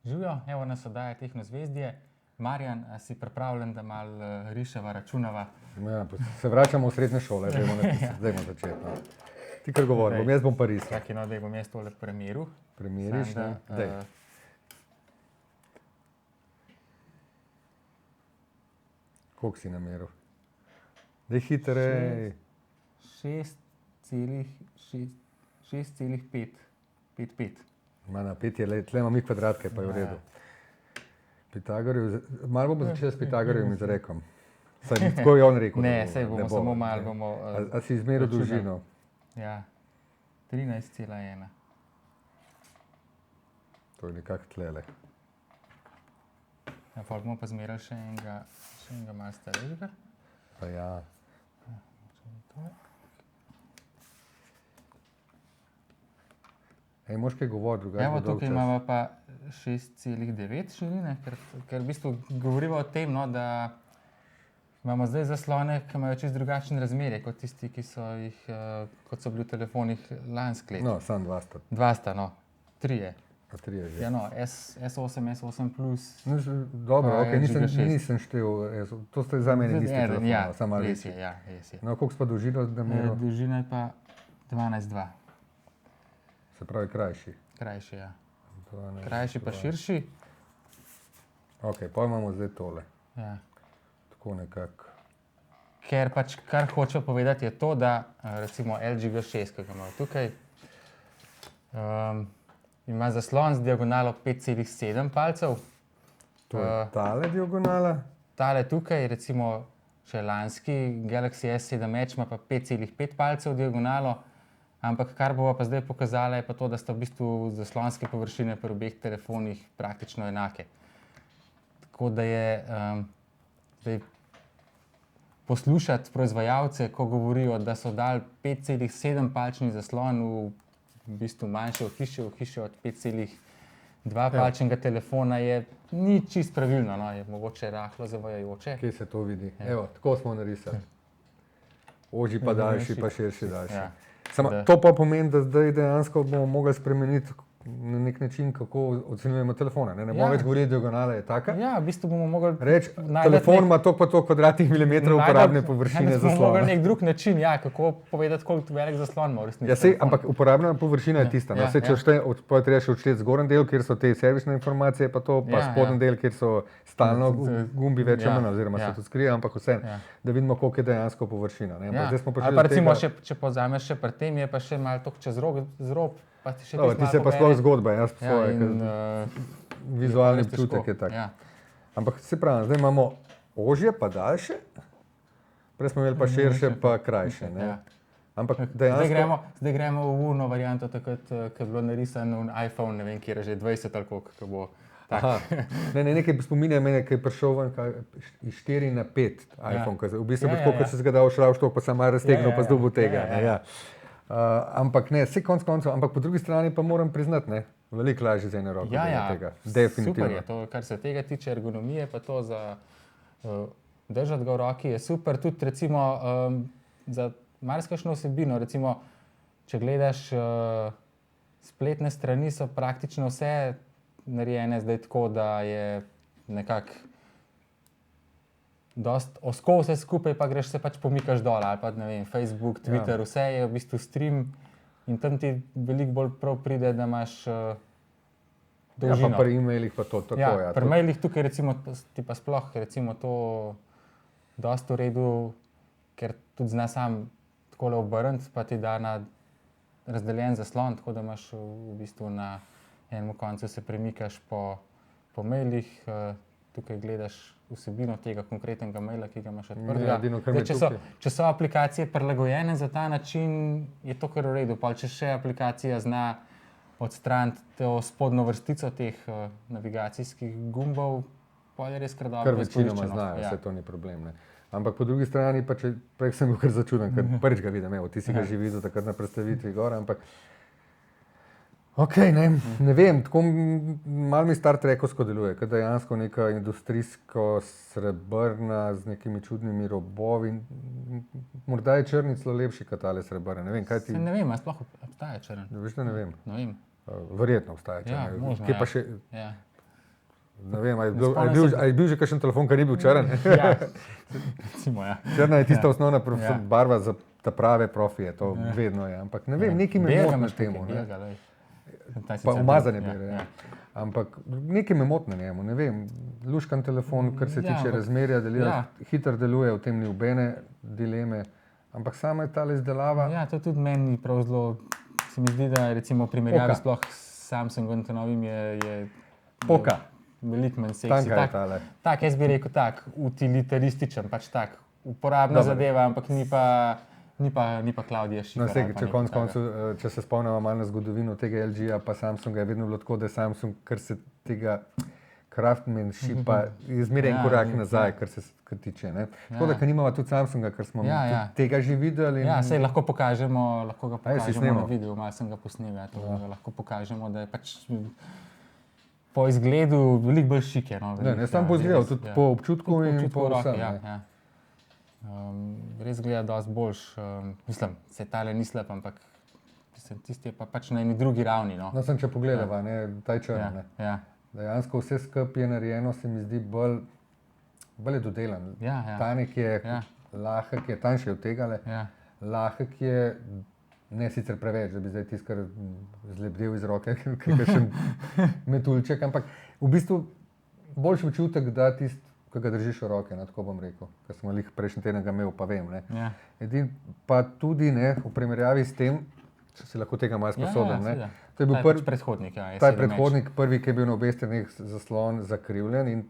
Živijo, evo nas oddaja Tehno zvezdje. Marjan, a si pripravljen, da malo riševa, računava? Ja, se vračamo v srednje šole, dajmo začeti. No. Ti kar govori, jaz bom pa risal. Čakaj, no, da bom jaz tole premeril. Premeriš, ne? Daj. Koliko si nameril? Daj hitrej. 6,5. Na 5 je let, tle imam mi kvadratke, pa je v redu. Malo bomo začeli s Pitagorjevim izrekom. Saj tako je on rekel. Ne, saj bomo samo malo. A si izmeril dolžino? Ja, 13,1. To je nekako tlele. Ja, pa bomo pa zmerali še enega malo starejšega. Pa ja. Ej, moš kaj govor, drugače Evo, bo dolg tukaj čas. imamo pa 6,9 širine, ker v bistvu govoriva o tem, no, da imamo zdaj zaslone, ki imajo čisto drugačne razmerje kot tisti, ki so jih, kot so bili v telefonih lansko leto. No, samo dva sta. Dva sta, no, trije. A trije že. Ja, no, S8, S8 Plus. No, dobro, Pa okej, Giga 6. nisem štel, to ste za mene niste telefonali, Ja, samo malo res večji. je, ja, res je. No, koliko pa dolžino nameril? Dolžina je pa 12,2. Se pravi krajši. Krajši, ja. 12, Krajši pa 2. širši. Ok, pa imamo zdaj tole. Ja. Tako nekako. Ker pač kar hoče povedati je to, da recimo LG G6, ki ga imamo tukaj, ima zaslon z diagonalo 5,7 palcev. To je tale diagonala. Tale tukaj, recimo še lanski Galaxy S7 Edge ima pa 5,5 palcev diagonalo, ampak kar bova pa zdaj pokazala je pa to, da sta v bistvu zaslonske površine pri obeh telefonih praktično enake. Tako da je zdaj poslušati proizvajalce, ko govorijo, da so dali 5,7 palčni zaslon v bistvu manjše ohišje od 5,2 palčnega telefona, ni čist pravilno, no, je mogoče rahlo zavajajoče. Kje se to vidi? Evo, tako smo narisali. Ožji pa daljši, pa širši daljši. Ja. Samo to pa pomeni, da zdaj dejansko bomo mogli spremeniti na nek način, kako ocenjujemo telefone. Ne bomo več govorili, diagonala je taka. Ja, v bistvu bomo mogli Reč, telefon ima toliko pa toliko kvadratnih milimetrov uporabne površine bomo mogli zaslona. nek drug način, ja, kako povedati, koliko velik zaslon ima v resnici. Ja, sej, ampak uporabna površina je tista. No, če treba še odšteti zgornji del, kjer so te servisne informacije, pa to, pa spodnji del, kjer so stalno gumbi več ali manj, oziroma se to skrije, ampak vseeno, da vidimo, koliko je dejansko površina. Ne? Ja. Zdaj smo Ali pa recimo, če povzameš še pri tem, je pa še malo toliko čez rob, pa ti še ti se pa sploh zgodba, jaz po svoje, vizualni težko. občutek je tak. Ja. Ampak se pravi, zdaj imamo ožje pa daljše, prej smo imeli pa širše pa krajše. Ne? Ja. Ampak dejansko... Zdaj gremo v uno varianto, takrat, ko je bilo narisano v iPhone, ne vem, kjer je že 20 ali koliko bo. Aha, nekaj spominja mene, ki je prišel ven iz 4 na 5 iPhone, v bistvu bo tako, kot se ga dal v šravštok, pa sem malo raztegnil, pa zdobil tega. Ja. Ampak ne, vse konc koncev, ampak po drugi strani pa moram priznati, ne, veliko lažje za eno roko tega. Definitivno. Super je to, kar se tega tiče, ergonomije, pa to za držati ga v roki je super. Tudi recimo za marsikakšno vsebino, recimo, če gledaš spletne strani, so praktično vse narejene zdaj tako, da je nekako dosti ozko vse skupaj, pa greš se pač pomikaš dol, ali pa ne vem, Facebook, Twitter, vse je v bistvu stream in tam ti veliko bolj prav pride, da imaš dolžino. Ja, pa pri e-mailih pa to tako. Ja, pri mailih tukaj recimo ti pa sploh recimo to dosti v redu, ker tudi zna sam takole obrniti, pa ti da na razdeljen zaslon, tako da imaš v bistvu na enem koncu se premikaš po mailih, tukaj gledaš vsebino tega konkretnega maila, ki ga imaš odprtega. Če so aplikacije prilagojene za ta način, je to kar v redu. Če še aplikacija zna odstraniti to spodnjo vrstico teh navigacijskih gumbov, pa je res kar dobro. Kar večinoma znajo, vse to ni problem. Ne? Ampak po drugi strani, pa če prej sem bil kar začuden, ker prvič ga vidim, evo, ti si ga že videl takrat na predstavitvi gor, ampak ne vem, tako malo mi Star Trekovsko deluje, kot dejansko neka industrijsko srebrna z nekimi čudnimi robovi. Morda je črni celo lepši kot tale srebrne, ne vem, kaj ti... Ne vem, a sploh obstaja črn? Veš, da ne vem. Ne vem. Verjetno obstaja črn. Ja, možno, Kje pa še... Ja. Ne vem, a je bil že kakšen telefon, kar ni bil črn? Ja, recimo, ja. Črna je tista osnovna Ja. barva za ta prave profije, to vedno je. Ampak ne vem, nekaj me Belga moti na imaš temu. tukaj, Ne? belga, lej. Ta je Pa sicer umazanje drug, bere. Ja. Ampak nekaj me moti na njemu, ne vem. Luškan telefon, kar se Ja, tiče ampak- razmerja, ja. hitro deluje, v tem ni nobene dileme. Ampak sama je ta izdelava. Ja, to tudi meni ni prav zelo. Se mi zdi, da recimo v primerjavi Poka. sploh s Samsungom novim je Poka. veliko manj seksi. Tanka je Tak, tale. tak, jaz bi rekel tak, utilitarističen, pač tak, uporabna Dobro. zadeva, ampak ni pa Klaudija Šifra. No, če konc koncev, če se spomnimo malo na zgodovino tega LG-ja, pa Samsunga, je vedno bilo tako, da je Samsung, kar se tega craftsmanshipa, je zmeraj en Ja, korak ni, nazaj, ja. kar se tiče. Ne? Tako da, ker nimamo tudi Samsunga, ker smo Ja, ja. tudi tega že videli. In, Ja, sej lahko ga pokažemo si na snemal? videu, malo sem ga posnel, ja, to lahko pokažemo, da je pač po izgledu veliko bolj šike. No, ne, ne samo po izgledu, tudi po občutku Tudi in po roki, vsem. ja, ne. ja. Res gleda dosti boljš, mislim, se tale ni slab, ampak mislim, tisti je pa pač na eni drugi ravni. No. No, sem če pogledava, ne, taj črn. Ja, Ne. ja, Dejansko vse skupaj je narejeno, se mi zdi bolj je dodelan. ja, ja, Tanek je, Ja. lahek je, tanjši od tega. ja. Lahek je, ne sicer preveč, da bi zdaj tiskal zlebdel iz roke, kot še metulček, ampak v bistvu boljši občutek, da tisti, ki ga držiš v roke, no, tako bom rekel, ker smo jih prejšnji teden ga imel, pa vem. Ne. Ja. Pa tudi ne, v primerjavi s tem, če si lahko tega malo sposoben. Ne. seveda. To je bil Ta je prvi pač predhodnik. Ja, Ta je S7 Edge. predhodnik, prvi, ki je bil na obeh straneh zaslon zakrivljen. In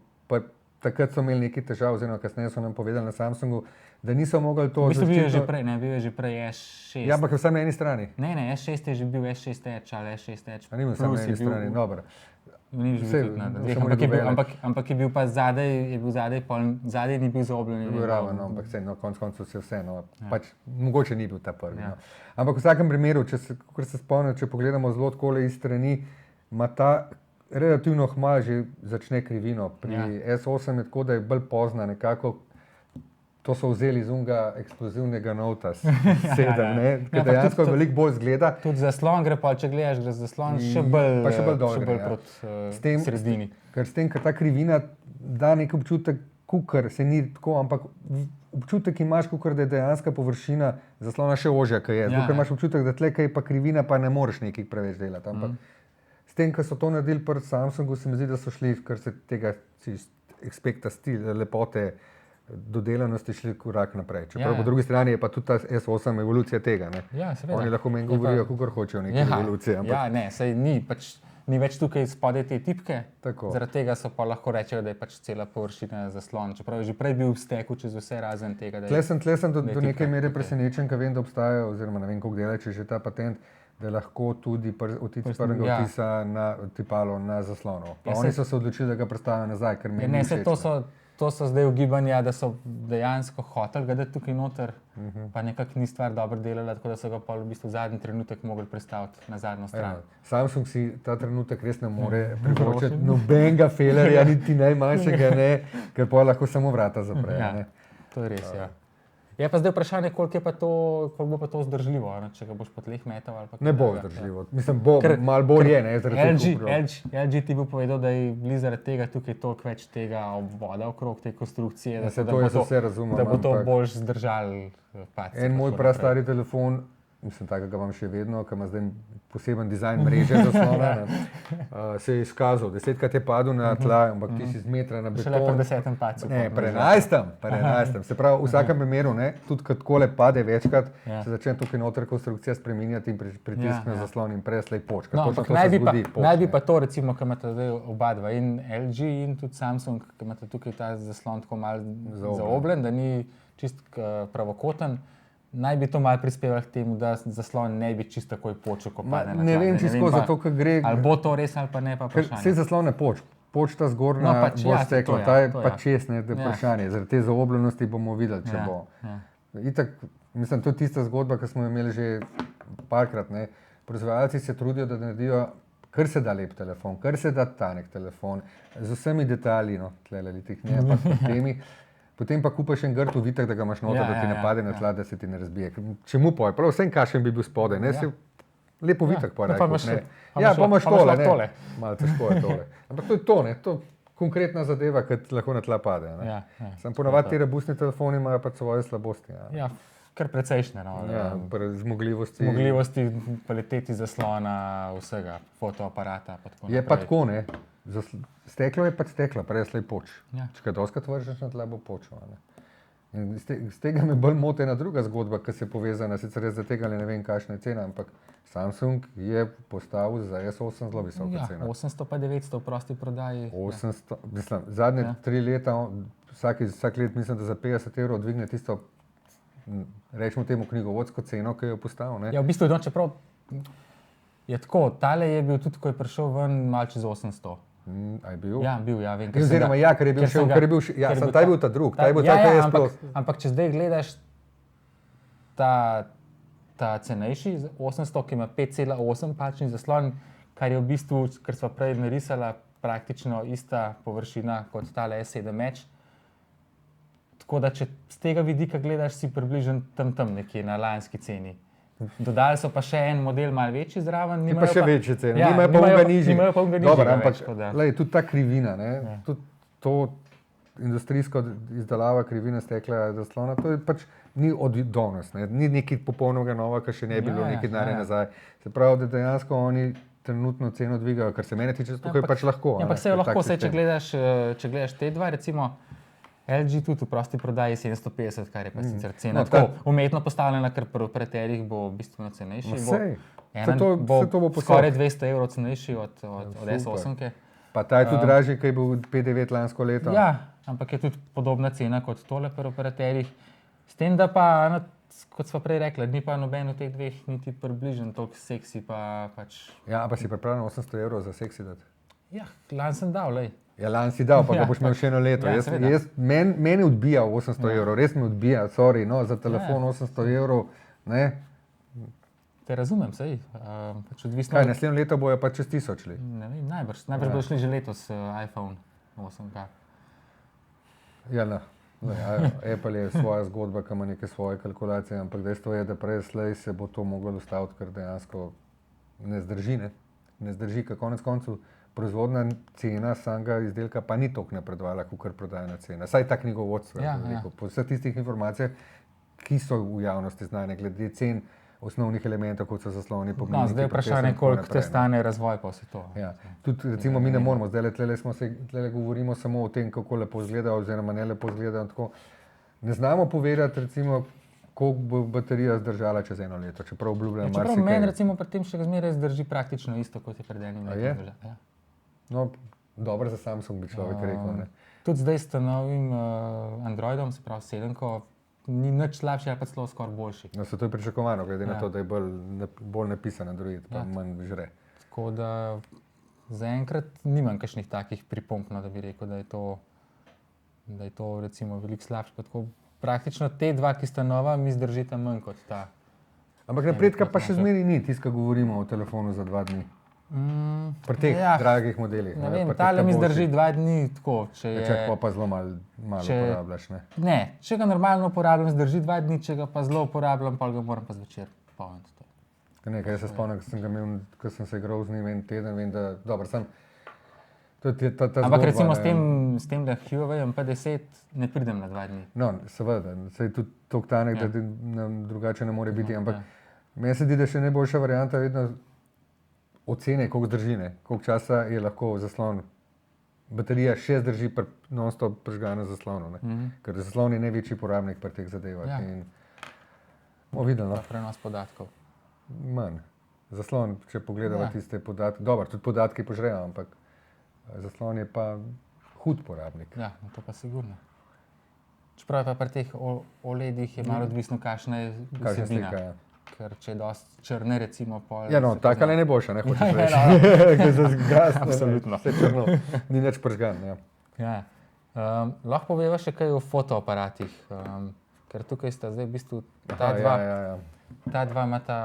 takrat so imeli nekaj težav, oziroma kasneje so nam povedali na Samsungu, da niso mogli to V bistvu bil je že zaščitno- prej, ne, bil je že prej S6. Ja, ampak je vsem na eni strani. Ne, S6 je že bil S6 Edge ali S6 Edge. A ni bil samo na Plus je eni bil- strani. Dobro. Ni že Saj, bil tudi na dveh, samo ampak je bil, nekdo ampak je bil pa zadaj, zadaj ni bil zaobljen. Je bil raven, no, ampak no, konec koncev se vseeno. Ja. Pač, mogoče ni bil ta prvi. Ja. No. Ampak v vsakem primeru, kot se spomnim, če pogledamo zelo takole iz strani, ima ta relativno hmal že začne krivino. Pri Ja. S8 je tako, da je bolj pozna nekako. To so vzeli iz unga eksplozivnega Nota 7, ja. ne, Ja, ki pa dejansko tudi- veliko bolj zgleda. Tudi zaslon gre pa, če gledaš, gre zaslon še bolj, Pa še bolj dol gre, ja. proti S tem- sredini. Ker s tem, ker ta krivina da nek občutek, kukar se ni tako, ampak občutek imaš, kukar, da je dejanska površina zaslona še ožja, kot je. Ja, Ker ja. imaš občutek, da tle kaj je pa krivina, pa ne moreš nekaj preveč delati. Ampak s tem, ko so to naredili pri Samsungu, se mi zdi, da so šli, kar se tega aspekta lepote, dodelanosti, šli korak naprej. Čeprav Ja, ja. po drugi strani je pa tudi ta S8 evolucija tega. Ne? Ja, seveda. Oni lahko meni Je pa- govorijo, kakor hočejo, neke evolucije. Ampak Ja, ne, sej ni, pač, ni več tukaj spodaj te tipke. Tako. Zaradi tega so pa lahko rečejo, da je pač cela površina zaslon. Čeprav je že prej bil stekel čez vse razen tega. da je- Tle sem do da je neke tipka, mere ok. presenečen, ker vem, da obstajajo, oziroma ne vem, koliko dela, če že ta patent, da lahko tudi vtis Prstni, prvega ja. vtisa na tipalo na zaslonu. Pa Ja, oni saj- so se odločili, da ga predstavijo nazaj, ker Ja, meni ne, ni saj všeč. to so zdaj ugibanja, da so dejansko hoteli ga dati tukaj noter, pa nekako ni stvar dobro delala, tako da so ga pol v bistvu zadnji trenutek mogli prestaviti na zadnjo stran. Ja, Samsung si ta trenutek res ne more privoščiti nobenega felerja, niti najmanjšega ne, ker pa lahko samo vrata zapre. Ja, Ne. to je res. Ja. Je pa zdaj vprašanje, koliko bo pa to vzdržljivo, ne? Če ga boš po tleh metal ali pa kaj Ne bo takega. vzdržljivo. Mislim, bo Ker- malo bolj je, ne, zaradi teh kuprov. LG ti bo povedal, da je blizu zaradi tega tukaj toliko več tega obvoda okrog te konstrukcije, Ja, saj da to bo jaz vse razumem, da bo to ampak- bolj zdržal padce. En moj prastari telefon, mislim, takega imam še vedno, ki ima zdaj poseben dizajn mreže zaslona, se je izkazal. 10krat je padel na tla, ampak ti si z metra na Šele pri beton. 10. padcu. Ne, pri 11. Se pravi, v vsakem primeru, ne, tudi ko takole pade večkrat, Ja. se začne tukaj noter konstrukcija spreminjati in pritisk Ja, na ja. zaslon in preslej počka. No, Točno ampak to se zgodi, naj bi počne. pa to, recimo, ki imate zdaj oba dva, in LG, in tudi Samsung, ki imate tukaj ta zaslon tako malo zaobljen, da ni čist pravokoten. Naj bi to malo prispevalo k temu, da zaslon ne bi čisto takoj počel, ko Ma, pade na ne tla. vem čisto, zato ker gre. Ali bo to res ali pa ne, pa Ker vprašanje. Vse zaslone počta zgornja, No, pač, bo ja, stekla, to ja, ta je to pa ja. čez, ne, da je Ja. vprašanje. Zaradi te zaobljenosti bomo videli, če Ja, bo. ja. Itak, mislim, to je tista zgodba, ki smo jo imeli že parkrat. Ne. Proizvajalci se trudijo, da naredijo kar se da lep telefon, kar se da tanek telefon, z vsemi detajli, no, tlele teh ne, pa s temi. Potem pa kupaš en grd uvitek, da ga imaš noter, Ja, da ti ja, ne pade ja, na tla, da se ti ne razbije. Čemu poj? Prav vsem kašem bi bil spodaj, ne? Ja. Se lepo uvitek Ja, pa no, rekel, pa imaš- ne. pa Ja, imaš pa imaš lahko tole, ne. tole. Malo težko je tole. Ampak to je to, ne. To konkretna zadeva, ki lahko na tla pade. Sam ponavadi ti robustni telefoni imajo pa svoje slabosti. Ja, kar precejšnje. No, zmogljivosti. Zmogljivosti, kvaliteti zaslona, vsega, fotoaparata. Je pa tako, ne. Steklo je pa steklo, prej je slej poč. Ja. Če ga doskrat vržeš na tla, bo počo. Z tega me bolj moti ena druga zgodba, ki se je povezana, sicer res za tega ne vem, kakšna je cena, ampak Samsung je postavil za S8 zelo visoka cena. 800 pa 900 v prosti prodaji. 800, mislim, zadnje 3 leta, vsak let mislim, da za 50 € dvigne tisto, rečemo temu knjigovodsko ceno, ki jo postavil. Ne? Ja, v bistvu, čeprav je tako, tale je bil tudi, ko je prišel ven, malo čez 800. A je bil? Ja, bil, ja, vem. Oziroma, ja, ker je bil še, ta je bil ta drug, ta je bil ta, ki je sploh. Ampak, če zdaj gledaš ta cenejši, 800, ki ima 5,8 palčni zaslon, kar je v bistvu, kar sva prej narisala, praktično ista površina kot tale S7 Edge. Tako da, če z tega vidika gledaš, si približen tam nekje na lanski ceni. Dodali so pa še en model malo večji zraven. Nimajo pa še večje cene, nimajo pa unga nižji. Nimajo pa unga nižji. Dobar, ampak tudi ta krivina, tudi to industrijsko izdelava krivina stekla zaslona, to je pač ni od danes, ni nekaj popolnoma nova, kar še ne bi bilo nekaj denarja nazaj. Se pravi, da dejansko oni trenutno ceno dvigajo, kar se mene tiče, tukaj pač lahko. Ampak se jo lahko, če gledaš te dva, recimo LG tudi v prosti prodaji 750, kar je pa sicer cena. Tako umetno postavljena, ker pri operaterjih bo bistveno cenejši. Bo skoraj 200 € cenejši od S8. Pa ta je tudi dražji, kaj je bil P9 lansko leto. Ja, ampak je tudi podobna cena kot tole pri operaterjih. S tem, da pa, kot sva prej rekla, ni pa noben od teh dveh niti približen toliko seksi pa pač. Ja, pa si pripravljen 800 € za seksi dati? Ja, lani sem dal, lej. Ja, lani si dal, pa ga boš imel še eno leto. Meni odbija 800 €, res mi odbija, sorry, za telefon 800 €, ne. Te razumem, sej. Kaj, naslednje leto bojo pa čez 1000 let? Ne vem, najbrž bojo šli že letos iPhone 8K. Ja, Apple je svoja zgodba, ki ima neke svoje kalkulacije, ampak dejstvo je, da prej slej se bo to moglo ustaviti, ker dejansko ne zdrži, ne zdrži, ker konec koncev proizvodna cena samega izdelka pa ni toliko napredovala, kot prodajna cena. Saj ta knjigovodstvo, po vseh tistih informacijah, ki so v javnosti znane, glede cen osnovnih elementov, kot so zasloni, pomnilniki. Zdaj je vprašanje, koliko te stane razvoj pa vse to. Ja. Tudi recimo mi ne moramo, zdaj tle govorimo samo o tem, kako lepo izgleda, oziroma ne lepo izgleda. Ne znamo povedati, recimo, koliko bo baterija zdržala čez eno leto, čeprav obljubljam marsikaj. Čeprav meni recimo pri tem še zmeraj zdrži praktično isto, kot je pred enim letom. Ja. No, dobro za Samsung bi človek rekel. Ne? Tudi zdaj s novim Androidom, se pravi 7, ni nič slabši, ali pa celo skoraj boljši. No, se to je pričakovano, glede na to, da je bolj napisan Android, pa manj žre. Tako da zaenkrat nimam kakšnih takih pripomb, da bi rekel, da je to recimo veliko slabše. Praktično te dva, ki sta nova, mi zdržita manj kot ta. Ampak napredka pa še zmeri ni, tisto, ko govorimo o telefonu za 2 dni. Pri teh dragih modelih. Ne vem, tale mi zdrži 2 dni tako. Če pa zelo malo uporabljaš. Ne, če ga normalno uporabljam, zdrži 2 dni, če ga pa zelo uporabljam, pa ga moram pa zvečer polniti. Jaz se spomnim, ko sem se igral z njim en teden, vem, da dobro sem. Ampak recimo s tem, da Huawei P10 ne pridem na 2 dni. No, seveda, se je tudi toliko tanek, da drugače ne more biti, ampak meni se zdi, da še najboljša varianta vedno ocene, koliko zdrži, koliko časa je lahko zaslon. Baterija še zdrži non-stop prižgana zaslonu, ker zaslon je največji porabnik pri teh zadevah. Bomo videli. Prenos podatkov. Manj. Zaslon, če pogledamo tiste podatke, dobro, tudi podatki požrejo, ampak zaslon je pa hud porabnik. Ja, to pa sigurno. Čeprav pa pri teh OLED-ih je malo odvisno, kakšna je vsebina. Ker če je dosti črne, recimo pol... Ja, no, takale ne boš, ne hočeš reči. Ker se zgasne. Absolutno. Vse črno. Ni nič pržgan. Lahko poveva še kaj o fotoaparatih. Ker tukaj sta zdaj v bistvu ta dva imata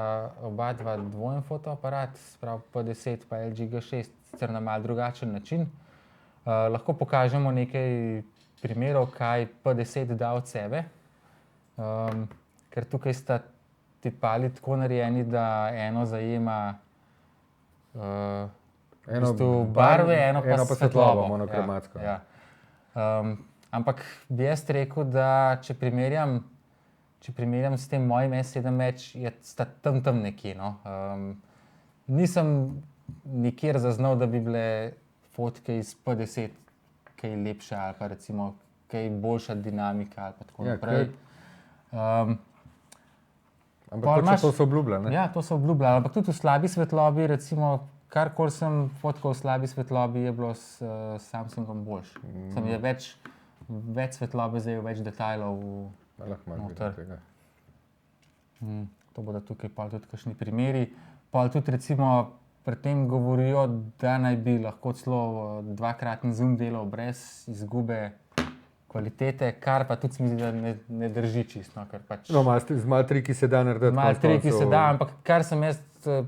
oba dva dvojen fotoaparat, sprav P10 pa LG G6, sicer na malo drugačen način. Lahko pokažemo nekaj primerov, kaj P10 da od sebe. Ker tukaj sta tipali tako narejeni, da eno zajema barve, eno pa svetlobo, monokromatsko. Ja. Ampak bi jaz rekel, da če primerjam s tem mojim S7 Edge, sta tam nekje. No. Nisem nikjer zaznal, da bi bile fotke iz P10 kaj lepše ali pa recimo kaj boljša dinamika ali pa tako naprej. Ampak to so obljubljali. Ja, to so obljubljali, ampak tudi v slabi svetlobi, recimo karkoli sem fotkal v slabi svetlobi, je bilo s Samsungom boljše. Sem je več svetlobe, zdaj več detajlov noter. To bodo tukaj pa tudi kakšni primeri. Pa tudi recimo pri tem govorijo, da naj bi lahko celo dvakratni zoom delal brez izgube kvalitete, kar pa tudi se mi zdi, da ne drži čisto. Z malo triki se da narediti. Malo triki se da, ampak kar sem jaz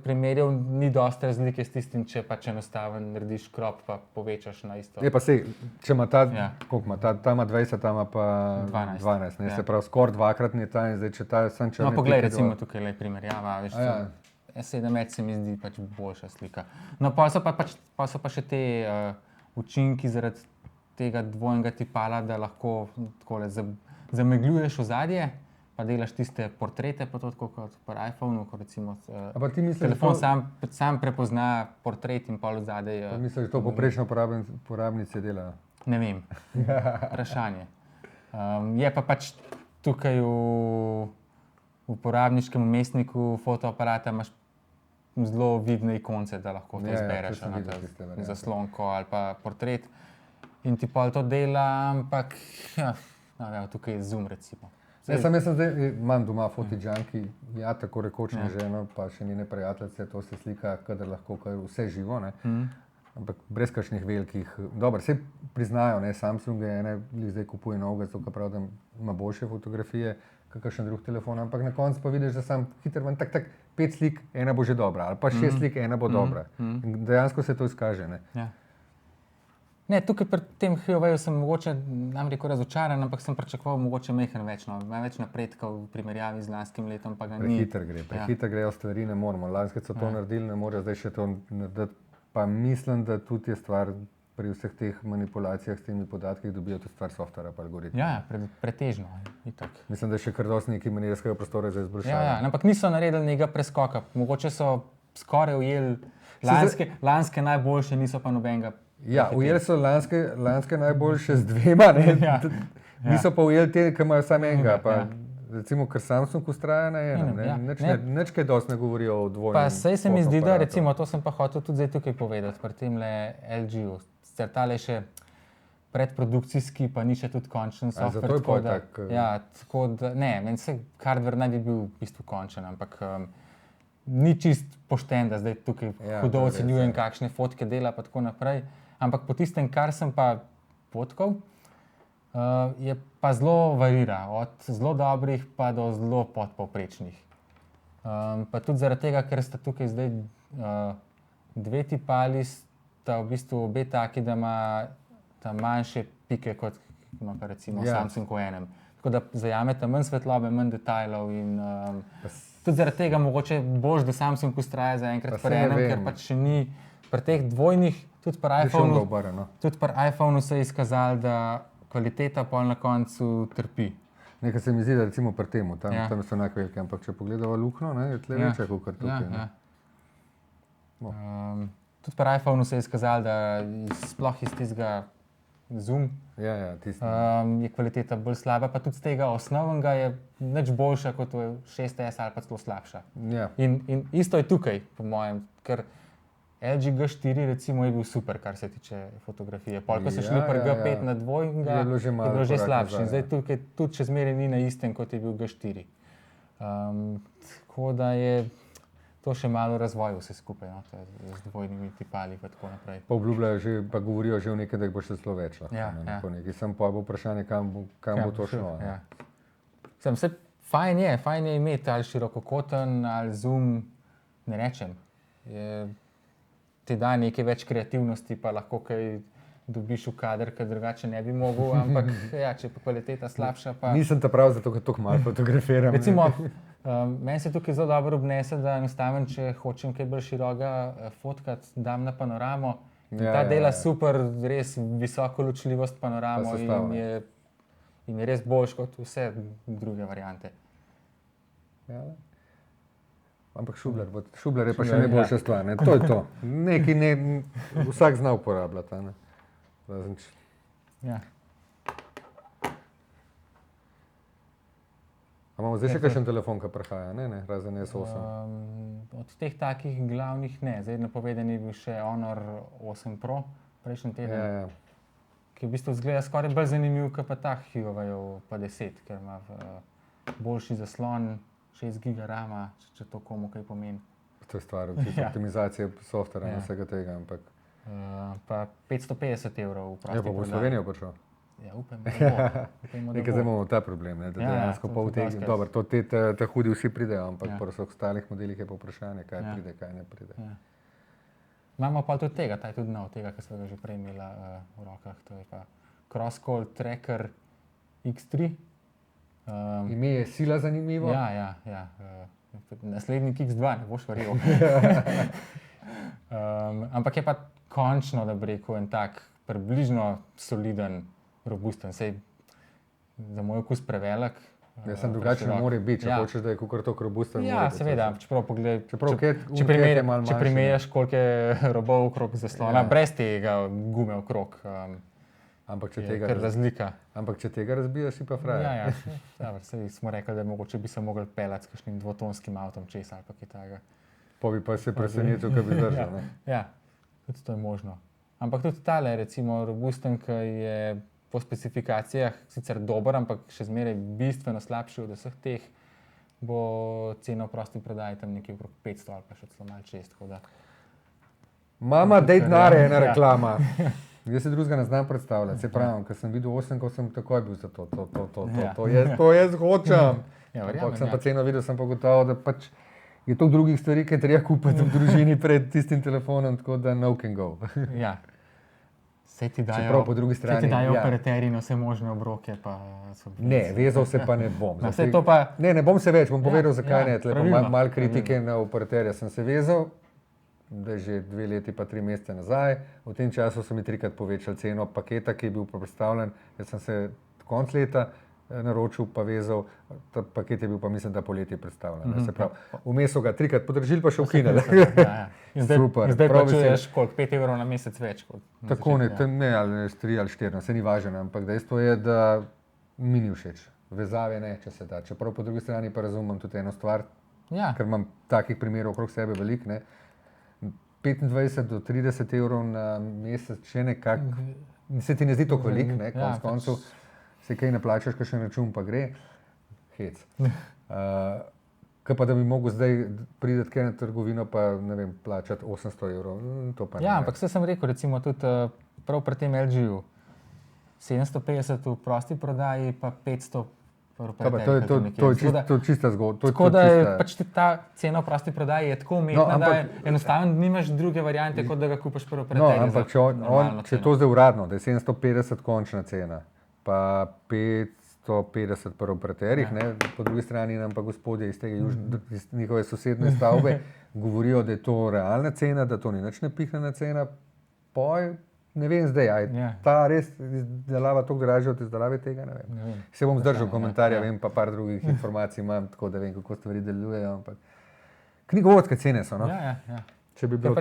primerjal, ni dosti razlike s tistim, če pač enostaven narediš crop pa povečaš na isto. Je pa sej, če ima ta, koliko ima, ta ima 20, ta ima pa 12. Ne, se pravi, skoraj dvakratni je ta in zdaj, če ta sem črni. No, poglej, recimo tukaj le primerjava, veš, S7 Edge se mi zdi pač boljša slika. No, pa so pa še te učinki zaradi tega dvojnega tipala, da lahko takole zamegljuješ ozadje, pa delaš tiste portrete, pa to tako kot pri iPhonu, ko recimo telefon sam prepozna portret in pol ozadje. Misliš, da to poprečno uporabnice delajo? Ne vem, vprašanje. Je pa pač tukaj v uporabniškem vmesniku fotoaparata imaš zelo vidne ikonce, da lahko to izbereš na zaslonko ali pa portret. In ti pol to dela, ampak tukaj je zoom recimo. Jaz sem zdaj, imam doma fotodžanki, tako rekoč na ženo, pa še njene prijateljice, to se slika, kadar lahko vse živo, ne. Ampak brez kakšnih velikih, dobro, vse priznajo, ne, Samsung zdaj kupuje novega, zato prav, da ima boljše fotografije, kakšen drug telefon, ampak na koncu pa vidiš, da sam hitro ven, tak, 5 slik, ena bo že dobra, ali pa 6 slik, ena bo dobra. In dejansko se to izkaže, ne. Ne, tukaj pri tem Huawei sem mogoče nam rekel razočaran, ampak sem pričakoval mogoče majhen več, no, več napredkov v primerjavi z lanskim letom, pa ga ni. Prehitro grejo stvari, ne moramo. Lanske so to naredili, ne morejo zdaj še to narediti, pa mislim, da tudi je stvar pri vseh teh manipulacijah s temi podatki, dobijo to stvar softvera pa algoritma. Ja, pretežno, itak. Mislim, da je še kar dosti nekaj manjerskega prostora za izboljšanje. Ja, ampak niso naredili nekega preskoka, mogoče so skoraj ujeli lanske najboljše, niso pa nobenega. Ja, ujeli so lanske najboljše z dvema, ne? Niso pa ujeli te, ki imajo samo enega. Recimo, ker Samsung ustraja na enem, nič kaj dosti ne govorijo o dvojnem. Pa sej se mi zdi, da recimo, to sem pa hotel tudi zdaj tukaj povedati, pri temle LG-u. Sicer tale še predprodukcijski, pa ni še tudi končen software. Tako da, ne, meni se hardware naj bi bil v bistvu končen, ampak ni čist pošten, da zdaj tukaj hudo ocenjujem, kakšne fotke dela pa tako naprej. Ampak po tistem, kar sem pa fotkal, je pa zelo varira, od zelo dobrih pa do zelo podpovprečnih. Pa tudi zaradi tega, ker sta tukaj zdaj dve tipali, sta v bistvu obe taki, da ima ta manjše pike kot ima pa recimo Samsung v enem. Tako da zajameta manj svetlobe, manj detajlov in tudi zaradi tega mogoče boš, da Samsung ustraja zaenkrat pri enem, ker pač še ni pri teh dvojnih, tudi pri iPhonu se je izkazalo, da kvaliteta pol na koncu trpi. Nekaj se mi zdi, da recimo pri temu, tam so enako velike, ampak če pogledava luknjo, je tle večja kakor tukaj. Tudi pri iPhonu se je izkazalo, da sploh iz tistega zoom je kvaliteta bolj slaba, pa tudi z tega osnovnega je nič boljša kot v 6S ali pa celo slabša. In isto je tukaj, po mojem, ker LG G4 recimo je bil super, kar se tiče fotografije. Ko so šli pri G5 na dvojnega, je bilo že slabše. Zdaj tukaj tudi še zmeraj ni na istem, kot je bil G4. Tako da je to še malo razvoju vse skupaj, z dvojnimi tipali pa tako naprej. Pa obljubljajo že, pa govorijo že v nekaj, da jih bo še zelo več lahko. Sem pa bo vprašanje, kam bo to šlo. Fajn je imeti ali širokokoten, ali zoom, ne rečem. Ti da nekaj več kreativnosti, pa lahko kaj dobiš v kader, ker drugače ne bi mogel, ampak ja, če je pa kvaliteta slabša, pa... Nisem ta prav, zato ker tako malo fotografiram. Recimo, meni se tukaj zelo dobro obnese, da enostavno, če hočem kaj bolj široga fotkati, dam na panoramo. Ta dela super, res visoko ločljivost panoramo in je res boljš kot vse druge variante. Ja. Ampak Šubler je pa še najboljša stvar. Ne? To je to. Vsak zna uporabljati. Ja. Imamo zdaj še kakšen telefon, ki prehaja, ne? Razen S8? Od teh takih glavnih ne. Zdaj napovedan je bil še Honor 8 Pro prejšnji teden, ki v bistvu zgleda skoraj bolj zanimiv, kot pa ta Huawei P10, ker ima boljši zaslon, 6 GB rama, če to komu kaj pomeni. To je stvar optimizacije softvera in vsega tega, ampak... Pa 550 € v prosti prodaji. Ja, pa bo v Slovenijo prišel. Ja, upam, da bo. Nekaj zdaj imamo ta problem, da dejansko pol tega, dobro, to te hudi vsi pridejo, ampak po ostalih modelih je pa vprašanje, kaj pride, kaj ne pride. Imamo pa tudi tega, ta je tudi nov, tega, ki smo ga že prej imela v rokah, to je pa Crosscall Tracker X3. Ime je sila zanimivo. Ja. Naslednji X2, ne boš verjel. Ampak je pa končno, da bi rekel, en tak približno soliden, robusten. Sej za moj okus prevelik. Ja, sem drugače ne more biti, če hočeš, da je kakor toliko robusten. Ja, seveda, čeprav pogledaj, če primerjaš, koliko je robov okrog zaslona, brez tega gume okrog. Ampak če tega razbijaš, si pa frajer. Ja, smo rekli, da mogoče bi se mogli peljati s kakšnim dvotonskim avtom čez ali pa kaj takega. Pa bi pa se presenetil, kaj bi zdržal. Ja, tudi to je možno. Ampak tudi tale, recimo, robusten, ki je po specifikacijah sicer dober, ampak še zmeraj bistveno slabši od vseh teh, bo cena v prosti prodaji tam nekje okrog 500 ali pa še celo malo čez. Mama, dej denar je ena reklama. Jaz se drugega ne znam predstavljati. Se pravim, ko sem videl 8, ko sem takoj bil za to. To jaz hočem. Ampak sem pa ceno videl, sem pa gotovo, da pač je to drugih stvari, ki je treba kupiti v družini pred tistim telefonom, tako da no can go. Ja. Vse ti dajo operaterji na vse možne obroke. Ne, vezal se pa ne bom. Pa... Ne bom se več, bom povedal, zakaj ne. Malo kritike na operaterja sem se vezal. Da je že 2 leti pa 3 mesece nazaj. V tem času so mi 3-krat povečali ceno paketa, ki je bil predstavljen. Jaz sem se konec leta naročil pa vezal, ta paket je bil pa mislim, da poletje predstavljen. Se pravi, vmes so ga 3-krat podražili pa še ukinili. Super. Zdaj pa čuješ koliko, 5 € na mesec več. Tako ne, ali 3 ali 4, se ni važno, ampak dejstvo je, da mi ni všeč. Vezave ne, če se da. Čeprav po drugi strani pa razumem tudi eno stvar, ker imam takih primerov okrog sebe veliko, ne. 25 do 30 € na mesec, če nekako, se ti ne zdi to veliko, ne, konec koncev, se kaj ne plačaš, kakšen račun pa gre, hec. Kaj pa da bi mogel zdaj priti kaj na trgovino pa, ne vem, plačati 800 €, to pa ne. Ja, ampak vse sem rekel, recimo tudi prav pri tem LG-ju, 750 v prosti prodaji pa 500 To je čista zgodba. Tako da je pač ta cena v prosti prodaji je tako umetna, da enostavno nimaš druge variante, kot da ga kupaš pri operaterju. Ampak če je to zdaj uradno, da je 750 končna cena, pa 550 pri operaterjih, po drugi strani nam pa gospodje iz njihove sosedne stavbe govorijo, da je to realna cena, da to ni nič nepihnjena cena, poj. Ne vem zdaj, ta res izdelava toliko dražja od izdelave tega, ne vem. Se bom zdržal komentarja, vem pa par drugih informacij imam, tako da vem, kako stvari delujejo, ampak knjigovodske cene so, no? Ja. Če bi bil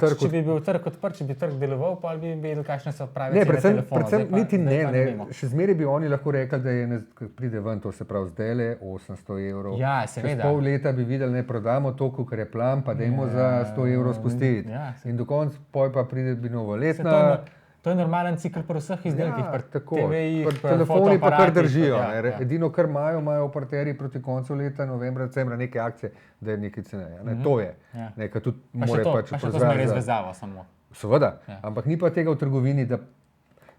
trg odprt, če bi trg deloval, pa bi vedeli, kakšne so prave cene telefona. Predvsem niti ne, še zmeraj bi oni lahko rekli, da je, pride ven, to se pravi zdajle, 800 €. Ja, seveda. Čez pol leta bi videli, ne prodamo toliko, kar je plan, pa dajmo za 100 € spustiti. In do konca poj pa pride bi novoletna. To je normalen cikl pri vseh izdelkih, pri TV-jih, telefoni pa kar držijo. Edino, kar imajo operaterji proti koncu leta, novembra, decembra, neke akcije, da je nekaj ceneje. To je. Nekaj tudi more pač proizvajati. Pa še to smo res vezava samo. Seveda, ampak ni pa tega v trgovini, da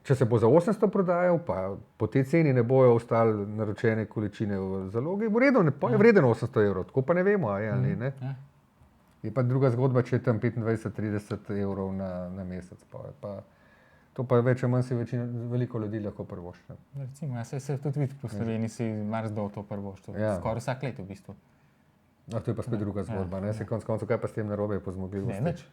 če se bo za 800 prodajal, pa po tej ceni ne bojo ostali naročene količine v zalogi, bo vreden 800 €, tako pa ne vemo, ali ne. Je pa druga zgodba, če je tam 25-30 € na mesec. To pa več ali manj si veliko ljudi lahko prvošče. Recimo, ja, se tudi vidi po Sloveniji, si marsikdo to prvoščil. Ja. Skoraj vsak let v bistvu. No, to je pa spet druga zgodba. Ne? Se konc koncev, kaj pa s tem narobe je po zmogljivosti? Nič,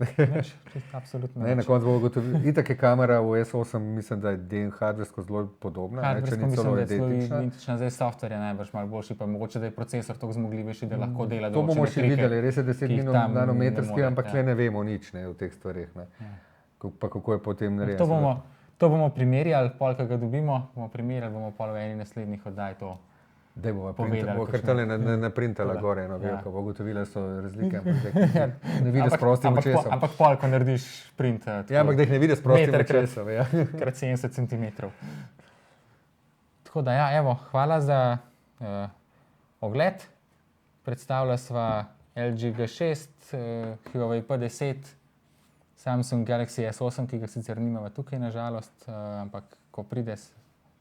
absolutno Ne, na koncu bomo ugotovili, itak je kamera v S8, mislim, da je hardversko zelo podobna, če ni celo identična. Zdaj software je najbrž malo boljši, pa mogoče, da je procesor toliko zmogljivejši, da lahko dela To bomo še trike, videli, res je 10 nanometrski, ampak ja. ne vemo nič ne, o teh stvareh. Pa kako je potem narejeno. To bomo primerjali, pol, ko ga dobimo, bomo pol v eni naslednjih oddaj to. Da bomo kar tale naprintala gore, ko bo ugotovila so razlike, ne vidiš s prostim očesom. Ampak pol, ko narediš print. Ja, ampak da jih ne vidiš s prostim očesom. Krat 70 cm. Tako da, ja, evo, hvala za ogled. Predstavila sva LG G6, Huawei P10, Samsung Galaxy S8, ki ga sicer nimava tukaj nažalost, ampak ko pride,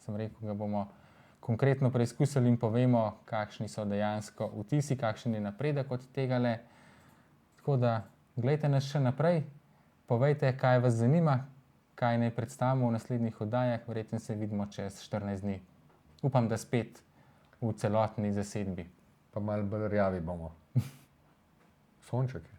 sem rekel, ga bomo konkretno preizkusili in povemo, kakšni so dejansko vtisi, kakšen je napredek od tegale. Tako da, gledajte nas še naprej, povejte, kaj vas zanima, kaj naj predstavimo v naslednjih oddajah, verjetno se vidimo čez 14 dni. Upam, da spet v celotni zasedbi. Pa malo bolj rjavi bomo. Sonček je.